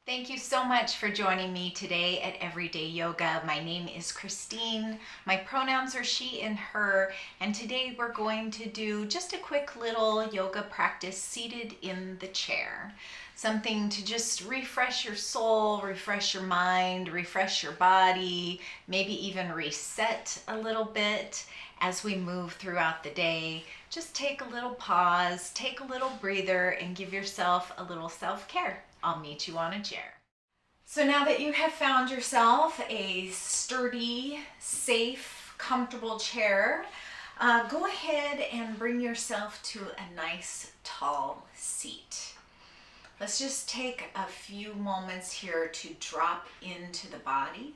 Thank you so much for joining me today at Everyday Yoga. My name is Christine. My pronouns are she and her, and today we're going to do just a quick little yoga practice seated in the chair. Something to just refresh your soul, refresh your mind, refresh your body, maybe even reset a little bit as we move throughout the day. Just take a little pause, take a little breather, and give yourself a little self-care. I'll meet you on a chair. So now that you have found yourself a sturdy, safe, comfortable chair, go ahead and bring yourself to a nice tall seat. Let's just take a few moments here to drop into the body.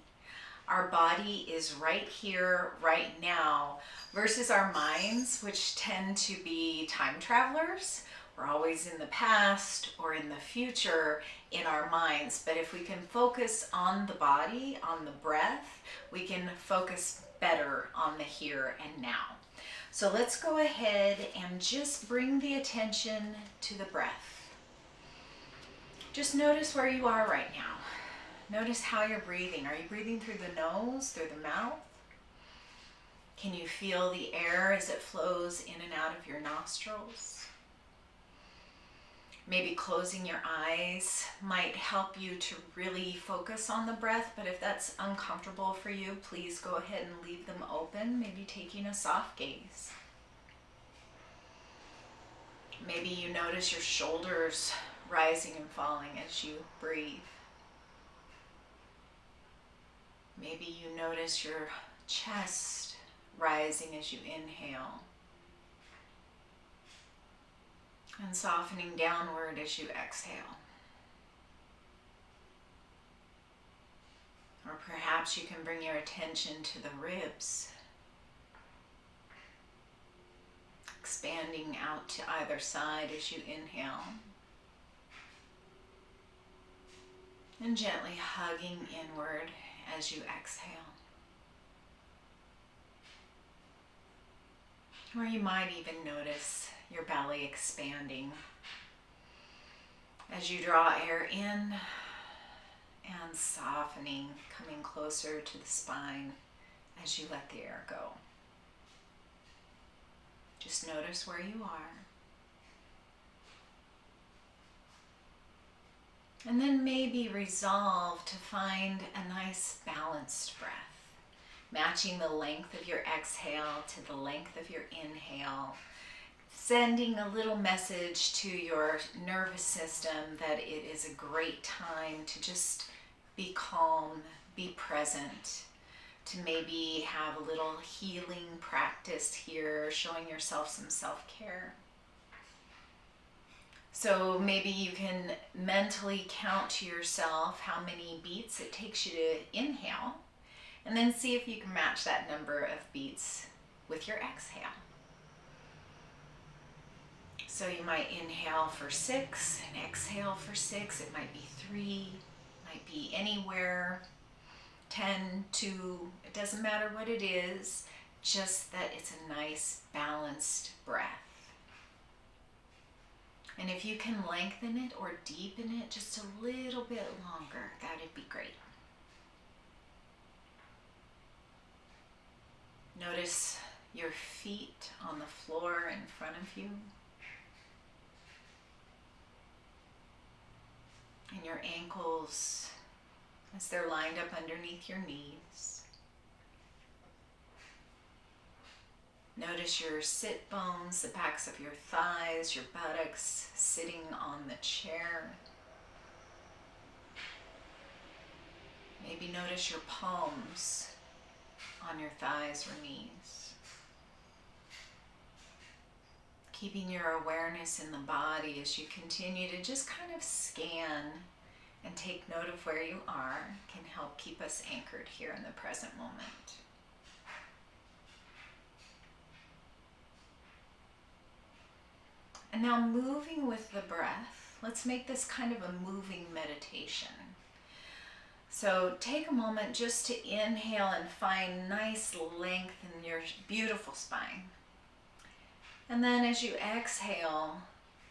Our body is right here, right now, versus our minds, which tend to be time travelers. We're always in the past or in the future in our minds. But if we can focus on the body, on the breath, we can focus better on the here and now. So let's go ahead and just bring the attention to the breath. Just notice where you are right now. Notice how you're breathing. Are you breathing through the nose, through the mouth? Can you feel the air as it flows in and out of your nostrils? Maybe closing your eyes might help you to really focus on the breath, but if that's uncomfortable for you, please go ahead and leave them open, maybe taking a soft gaze. Maybe you notice your shoulders rising and falling as you breathe. Maybe you notice your chest rising as you inhale and softening downward as you exhale. Or perhaps you can bring your attention to the ribs, expanding out to either side as you inhale, and gently hugging inward as you exhale. Or you might even notice your belly expanding as you draw air in and softening, coming closer to the spine as you let the air go. Just notice where you are. And then maybe resolve to find a nice balanced breath, matching the length of your exhale to the length of your inhale, sending a little message to your nervous system that it is a great time to just be calm, be present, to maybe have a little healing practice here, showing yourself some self-care. So maybe you can mentally count to yourself how many beats it takes you to inhale, and then see if you can match that number of beats with your exhale. So you might inhale for 6 and exhale for 6. It might be 3, might be anywhere, 10, 2, it doesn't matter what it is, just that it's a nice balanced breath. And if you can lengthen it or deepen it just a little bit longer, that'd be great. Notice your feet on the floor in front of you, and your ankles as they're lined up underneath your knees. Notice your sit bones, the backs of your thighs, your buttocks sitting on the chair. Maybe notice your palms on your thighs or knees. Keeping your awareness in the body as you continue to just kind of scan and take note of where you are can help keep us anchored here in the present moment. And now moving with the breath, let's make this kind of a moving meditation. So take a moment just to inhale and find nice length in your beautiful spine. And then as you exhale,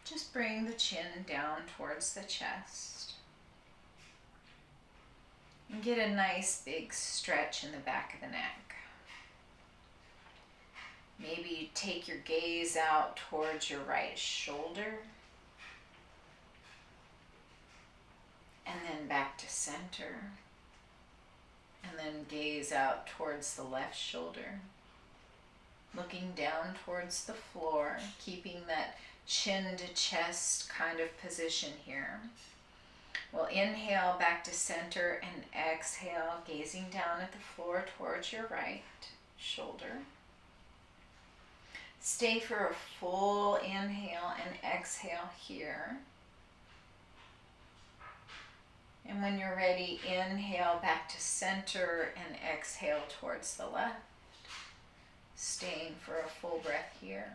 just bring the chin down towards the chest. And get a nice big stretch in the back of the neck. Maybe take your gaze out towards your right shoulder. And then back to center. And then gaze out towards the left shoulder. Looking down towards the floor, keeping that chin to chest kind of position here. We'll inhale back to center and exhale, gazing down at the floor towards your right shoulder. Stay for a full inhale and exhale here. And when you're ready, inhale back to center and exhale towards the left. Staying for a full breath here.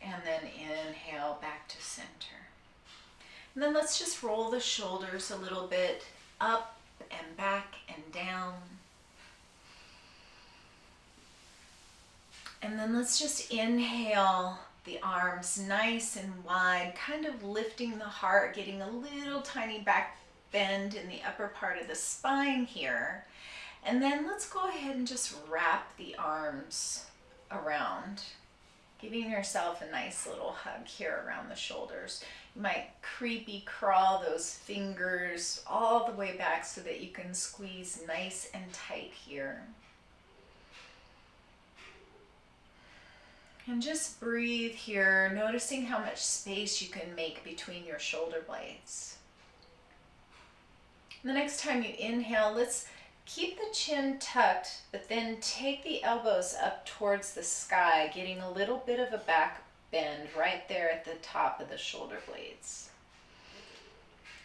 And then inhale back to center. And then let's just roll the shoulders a little bit up and back and down. And then let's just inhale the arms nice and wide, kind of lifting the heart, getting a little tiny back bend in the upper part of the spine here. And then let's go ahead and just wrap the arms around, giving yourself a nice little hug here around the shoulders. You might creepy crawl those fingers all the way back so that you can squeeze nice and tight here. And just breathe here, noticing how much space you can make between your shoulder blades. The next time you inhale, let's keep the chin tucked, but then take the elbows up towards the sky, getting a little bit of a back bend right there at the top of the shoulder blades.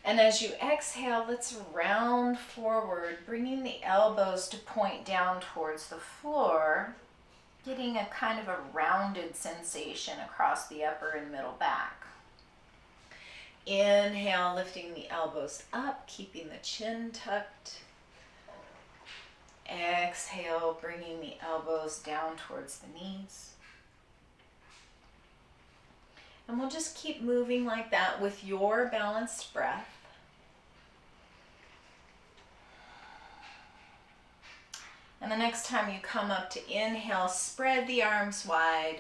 And as you exhale, let's round forward, bringing the elbows to point down towards the floor, getting a kind of a rounded sensation across the upper and middle back. Inhale, lifting the elbows up, keeping the chin tucked. Exhale, bringing the elbows down towards the knees. And we'll just keep moving like that with your balanced breath. And the next time you come up to inhale, spread the arms wide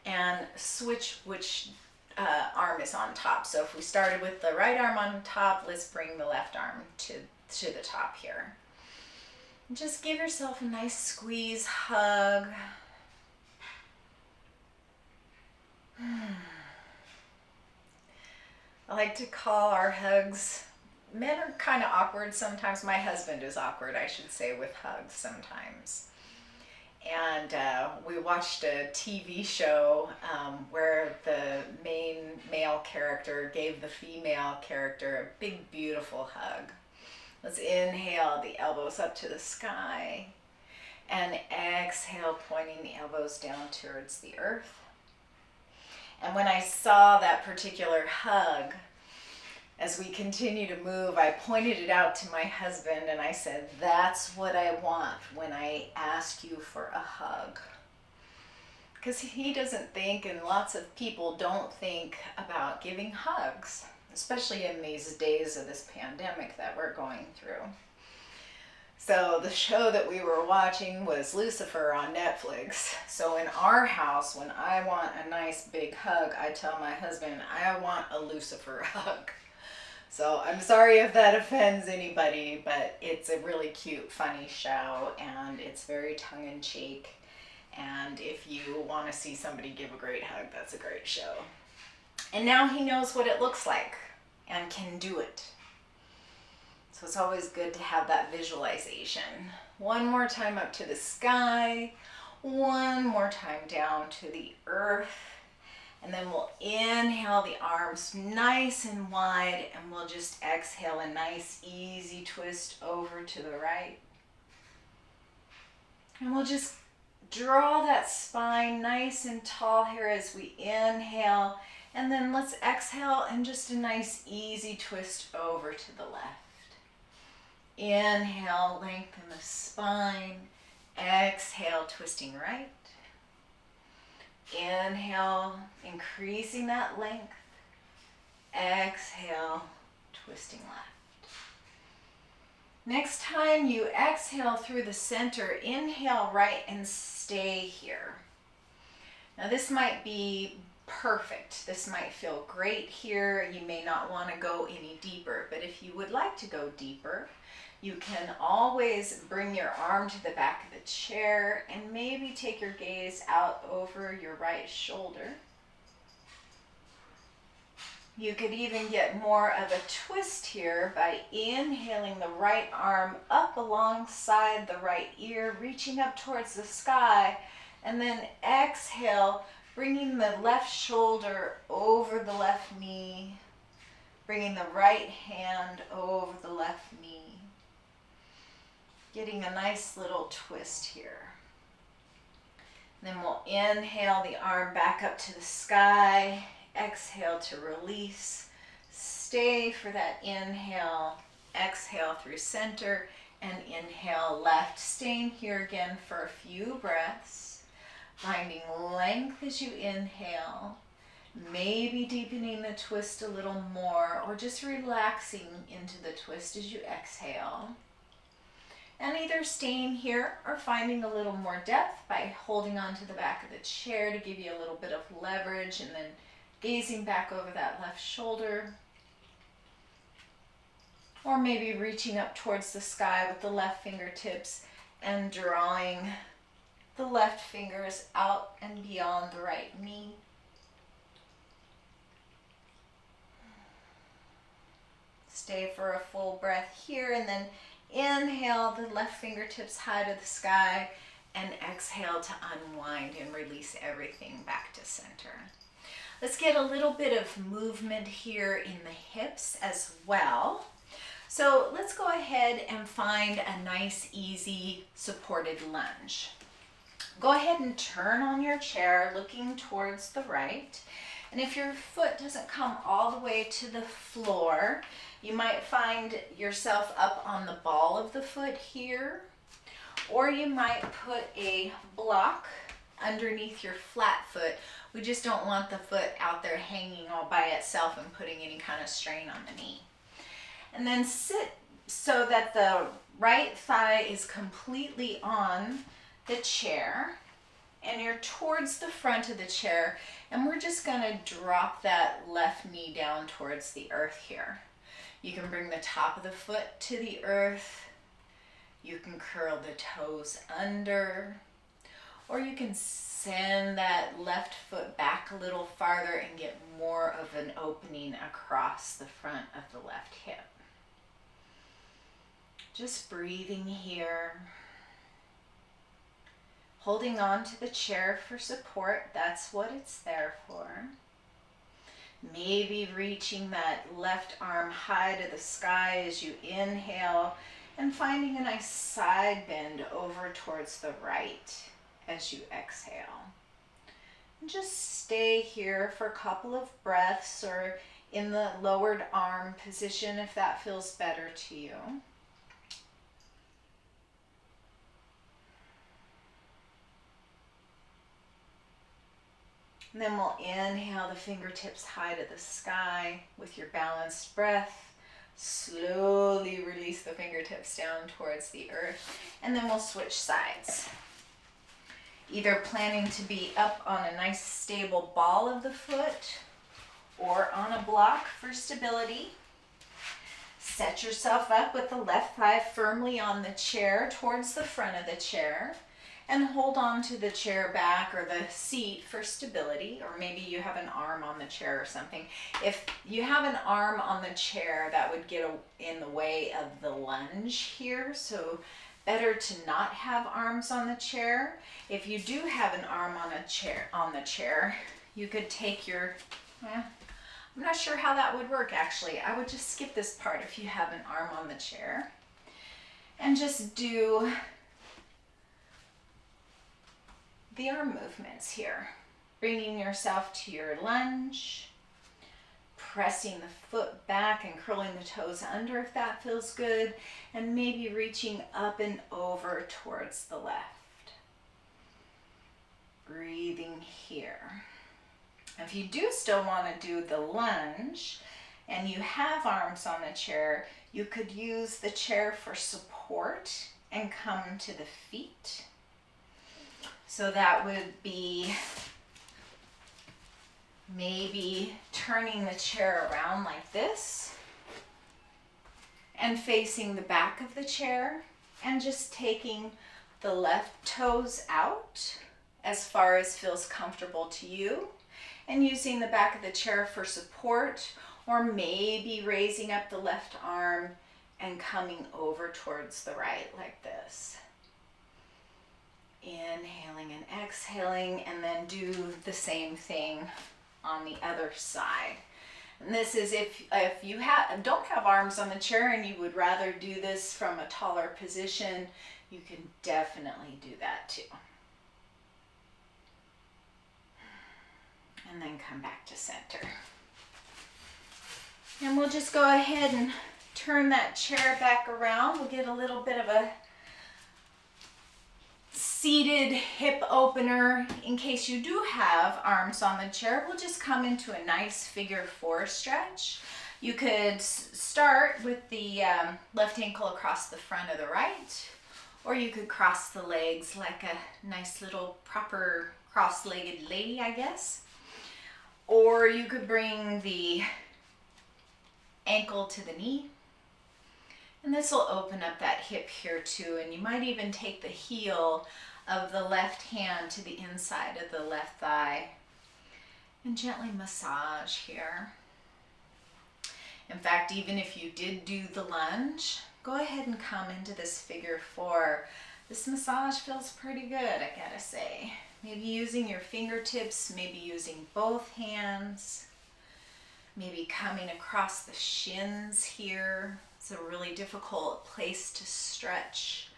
and switch which arm is on top. So if we started with the right arm on top, let's bring the left arm to the top here. Just give yourself a nice squeeze, hug. I like to call our hugs, men are kind of awkward sometimes. My husband is awkward, I should say, with hugs sometimes. And we watched a TV show where the main male character gave the female character a big, beautiful hug. Let's inhale the elbows up to the sky and exhale, pointing the elbows down towards the earth. And when I saw that particular hug, as we continue to move, I pointed it out to my husband and I said, that's what I want when I ask you for a hug. Because he doesn't think, and lots of people don't think about giving hugs, especially in these days of this pandemic that we're going through. So the show that we were watching was Lucifer on Netflix. So in our house, when I want a nice big hug, I tell my husband, I want a Lucifer hug. So I'm sorry if that offends anybody, but it's a really cute, funny show, and it's very tongue-in-cheek. And if you want to see somebody give a great hug, that's a great show. And now he knows what it looks like and can do it. So it's always good to have that visualization. One more time up to the sky, one more time down to the earth. And then we'll inhale the arms nice and wide, and we'll just exhale a nice easy twist over to the right. And we'll just draw that spine nice and tall here as we inhale, and then let's exhale and just a nice easy twist over to the left. Inhale, lengthen the spine. Exhale, twisting right. Inhale, increasing that length. Exhale, twisting left. Next time you exhale through the center, inhale right and stay here. Now this might be perfect. This might feel great here. You may not want to go any deeper, but if you would like to go deeper, you can always bring your arm to the back of the chair and maybe take your gaze out over your right shoulder. You could even get more of a twist here by inhaling the right arm up alongside the right ear, reaching up towards the sky, and then exhale, bringing the left shoulder over the left knee, bringing the right hand over the left knee. Getting a nice little twist here. Then we'll inhale the arm back up to the sky, exhale to release, stay for that inhale, exhale through center, and inhale left. Staying here again for a few breaths, finding length as you inhale, maybe deepening the twist a little more, or just relaxing into the twist as you exhale. And either staying here or finding a little more depth by holding onto the back of the chair to give you a little bit of leverage, and then gazing back over that left shoulder. Or maybe reaching up towards the sky with the left fingertips and drawing the left fingers out and beyond the right knee. Stay for a full breath here, and then inhale the left fingertips high to the sky, and exhale to unwind and release everything back to center. Let's get a little bit of movement here in the hips as well. So let's go ahead and find a nice, easy, supported lunge. Go ahead and turn on your chair, looking towards the right. And if your foot doesn't come all the way to the floor, you might find yourself up on the ball of the foot here, or you might put a block underneath your flat foot. We just don't want the foot out there hanging all by itself and putting any kind of strain on the knee. And then sit so that the right thigh is completely on the chair, and you're towards the front of the chair, and we're just going to drop that left knee down towards the earth here. You can bring the top of the foot to the earth. You can curl the toes under, or you can send that left foot back a little farther and get more of an opening across the front of the left hip. Just breathing here. Holding on to the chair for support, that's what it's there for. Maybe reaching that left arm high to the sky as you inhale, and finding a nice side bend over towards the right as you exhale. And just stay here for a couple of breaths, or in the lowered arm position if that feels better to you. And then we'll inhale the fingertips high to the sky with your balanced breath. Slowly release the fingertips down towards the earth, and then we'll switch sides. Either planning to be up on a nice stable ball of the foot or on a block for stability. Set yourself up with the left thigh firmly on the chair towards the front of the chair, and hold on to the chair back or the seat for stability, or maybe you have an arm on the chair or something. If you have an arm on the chair, that would get in the way of the lunge here, so better to not have arms on the chair. If you do have an arm on the chair, you could take your, I'm not sure how that would work actually. I would just skip this part if you have an arm on the chair, and just do the arm movements here. Bringing yourself to your lunge, pressing the foot back and curling the toes under if that feels good, and maybe reaching up and over towards the left. Breathing here. If you do still want to do the lunge, and you have arms on the chair, you could use the chair for support and come to the feet. So that would be maybe turning the chair around like this and facing the back of the chair and just taking the left toes out as far as feels comfortable to you and using the back of the chair for support, or maybe raising up the left arm and coming over towards the right like this. Inhaling and exhaling, and then do the same thing on the other side. And this is if you don't have arms on the chair and you would rather do this from a taller position, you can definitely do that too. And then come back to center. And we'll just go ahead and turn that chair back around. We'll get a little bit of a seated hip opener. In case you do have arms on the chair, we'll just come into a nice figure 4 stretch. You could start with the left ankle across the front of the right, or you could cross the legs like a nice little proper cross-legged lady, I guess. Or you could bring the ankle to the knee. And this will open up that hip here too. And you might even take the heel of the left hand to the inside of the left thigh and gently massage here. In fact, even if you did do the lunge, go ahead and come into this figure 4. This massage feels pretty good, I gotta say. Maybe using your fingertips, maybe using both hands, maybe coming across the shins here. It's a really difficult place to stretch,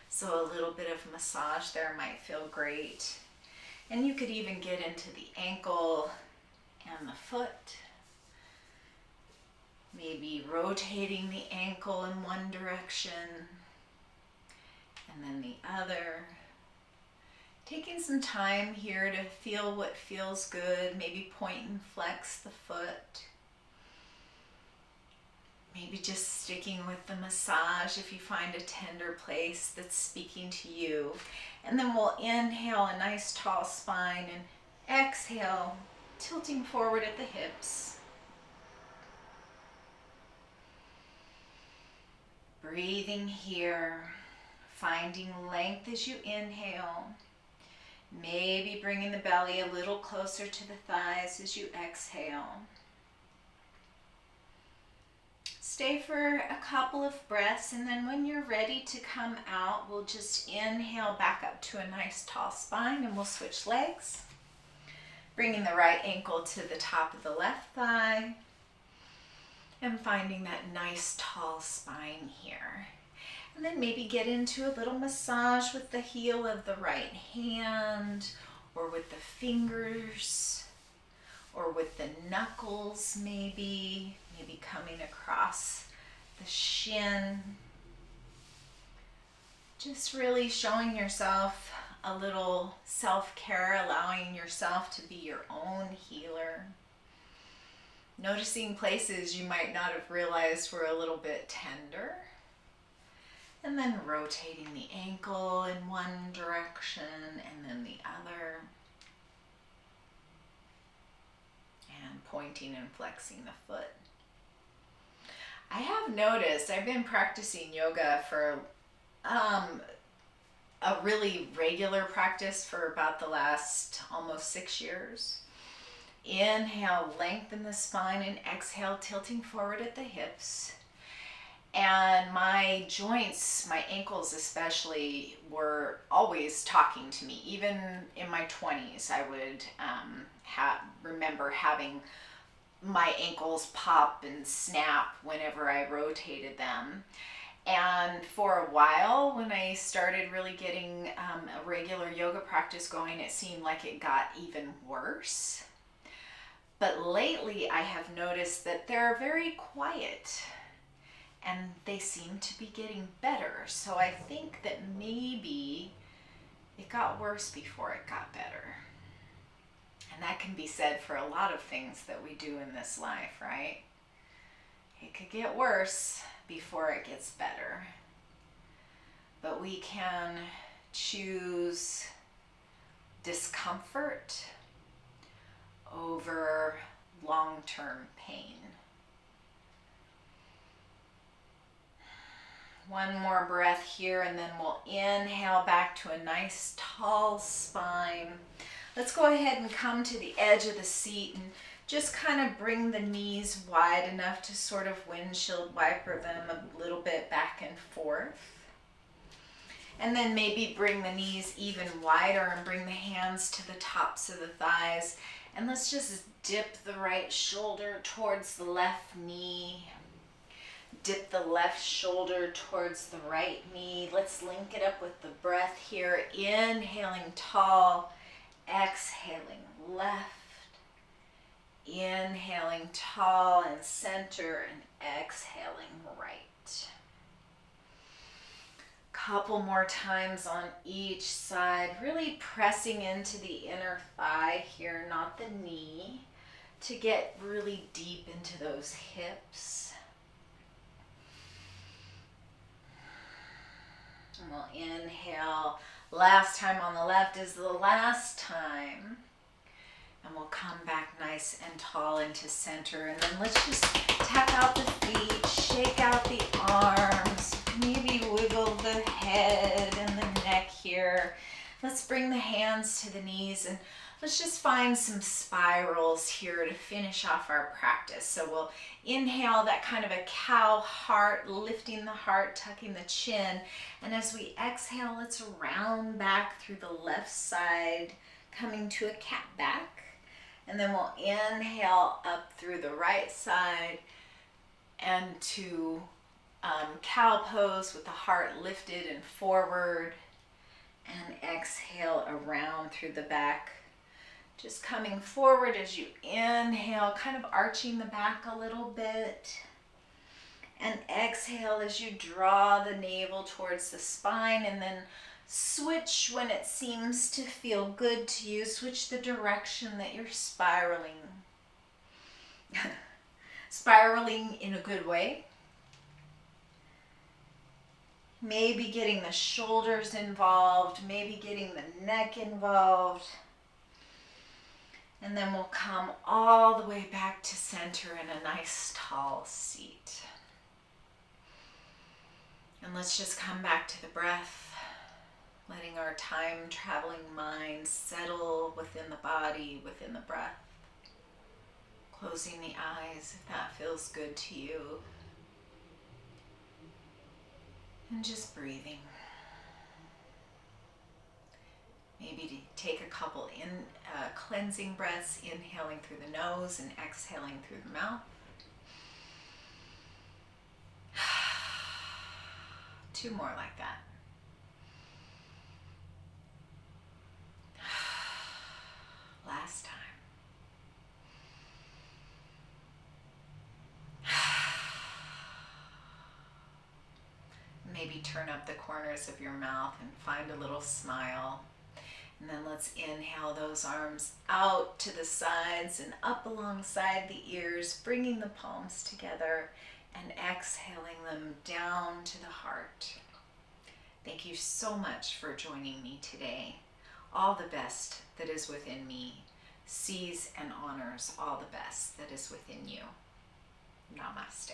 so a little bit of massage there might feel great. And you could even get into the ankle and the foot, maybe rotating the ankle in one direction and then the other. Taking some time here to feel what feels good, maybe point and flex the foot. Maybe just sticking with the massage if you find a tender place that's speaking to you. And then we'll inhale a nice tall spine and exhale, tilting forward at the hips. Breathing here, finding length as you inhale. Maybe bringing the belly a little closer to the thighs as you exhale. Stay for a couple of breaths, and then when you're ready to come out, we'll just inhale back up to a nice tall spine, and we'll switch legs. Bringing the right ankle to the top of the left thigh, and finding that nice tall spine here. And then maybe get into a little massage with the heel of the right hand, or with the fingers, or with the knuckles maybe coming across the shin. Just really showing yourself a little self-care, allowing yourself to be your own healer. Noticing places you might not have realized were a little bit tender. And then rotating the ankle in one direction and then the other. And pointing and flexing the foot. I have noticed, I've been practicing yoga for a really regular practice for about the last almost 6 years. Inhale, lengthen the spine, and exhale, tilting forward at the hips. And my joints, my ankles especially, were always talking to me. Even in my 20s, I would remember having my ankles pop and snap whenever I rotated them. And for a while, when I started really getting a regular yoga practice going, it seemed like it got even worse. But lately, I have noticed that they're very quiet and they seem to be getting better. So I think that maybe it got worse before it got better. And that can be said for a lot of things that we do in this life, right? could get worse before it gets better. But we can choose discomfort over long-term pain. One more breath here, and then we'll inhale back to a nice tall spine. Let's go ahead and come to the edge of the seat and just kind of bring the knees wide enough to sort of windshield wiper them a little bit back and forth. And then maybe bring the knees even wider and bring the hands to the tops of the thighs. And let's just dip the right shoulder towards the left knee. Dip the left shoulder towards the right knee. Let's link it up with the breath here. Inhaling tall, exhaling left. Inhaling tall and center and exhaling right. Couple more times on each side, really pressing into the inner thigh here, not the knee, to get really deep into those hips. And we'll inhale. Last time on the left is the last time. And we'll come back nice and tall into center. And then let's just tap out the feet, shake out the arms, maybe wiggle the head and the neck here. Let's bring the hands to the knees and let's just find some spirals here to finish off our practice. So we'll inhale that kind of a cow heart, lifting the heart, tucking the chin. And as we exhale, let's round back through the left side, coming to a cat back. And then we'll inhale up through the right side and to cow pose with the heart lifted and forward. And exhale around through the back. Just coming forward as you inhale, kind of arching the back a little bit. And exhale as you draw the navel towards the spine, and then switch when it seems to feel good to you. Switch the direction that you're spiraling. Spiraling in a good way. Maybe getting the shoulders involved, maybe getting the neck involved. And then we'll come all the way back to center in a nice tall seat. And let's just come back to the breath. Letting our time-traveling mind settle within the body, within the breath. Closing the eyes if that feels good to you. And just breathing. Maybe to take a couple cleansing breaths, inhaling through the nose and exhaling through the mouth. Two more like that. Last time. Maybe turn up the corners of your mouth and find a little smile. And then let's inhale those arms out to the sides and up alongside the ears, bringing the palms together and exhaling them down to the heart. Thank you so much for joining me today. All the best that is within me sees and honors all the best that is within you. Namaste.